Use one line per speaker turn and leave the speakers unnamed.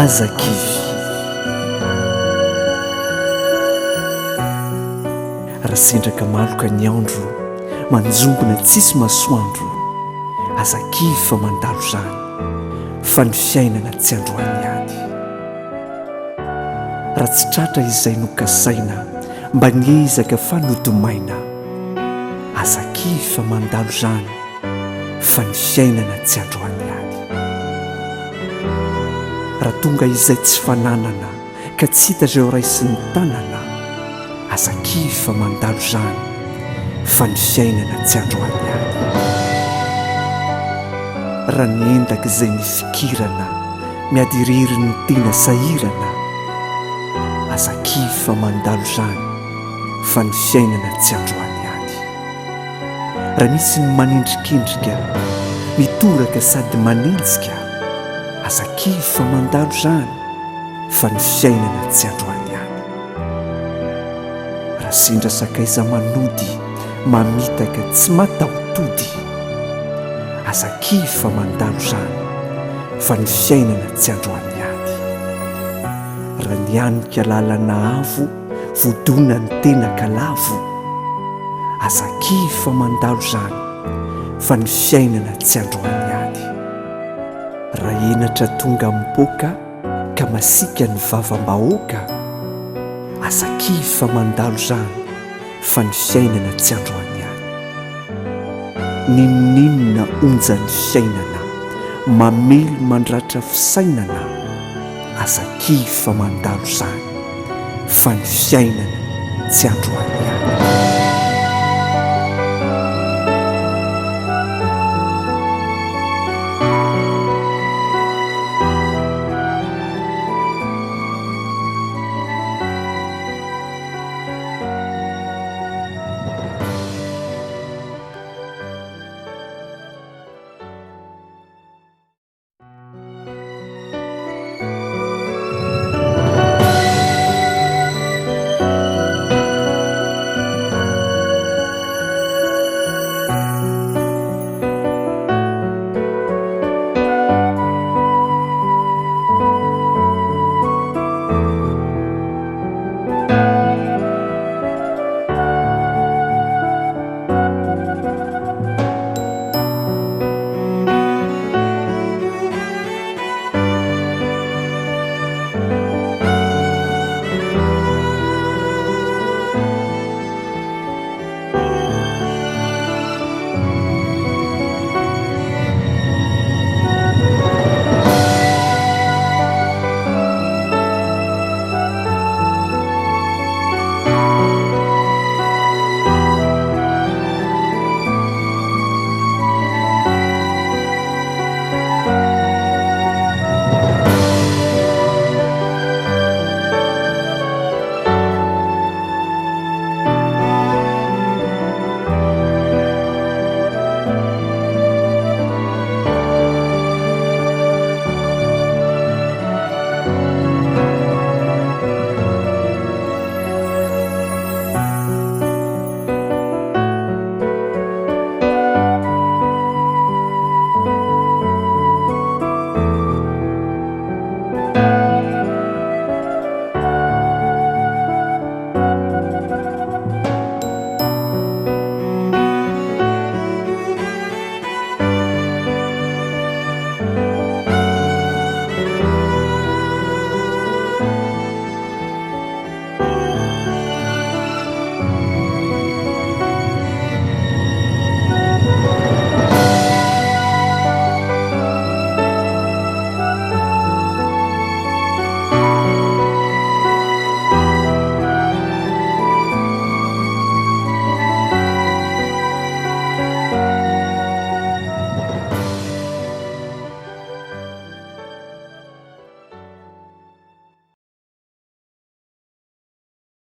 azakivy. Raha sendraka maloka ny andro manjombona tsisy masoandro, azakivy fa mandalo zany fa ny fiainana tsy androany any. Raha tsy tratra izay nokasaina mba niezaka fa nodomaina, azakivy fa mandalo zany fa ny fiainana tsy androany any. Raha tonga izay tsy fananana ka tsy hita ireo ray sy ny tanana, azakivy fa mandalo zany fa ny fiainana tsy androany any. Raha niendaka izay nifikirana miady irery ny tena sahirana, azakivy fa mandalo zany fa ny fiainana tsy androany any. Raha misy ny manendrikendrika mitoraka sady manenjika, azakivy fa mandalo zany fa ny fiainana tsy androany any. Raha sendra sakaiza manody mamitaka tsy mataotody, azakivy fa mandalo zany fa ny fiainana tsy androany any. Raha nianika lalana avo vodona ny tena kalavo, azakivy fa mandalo zany fa ny fiainana tsy androany any. Raha enatra tonga mipoaka ka masika ny vavam-bahoaka, azakivy fa mandalo zany fa ny fiainana tsy androany any. Ninoninona onja ny fiainana mamely mandratra fisainana, azakivy fa mandalo zany fa ny fiainana tsy androany any.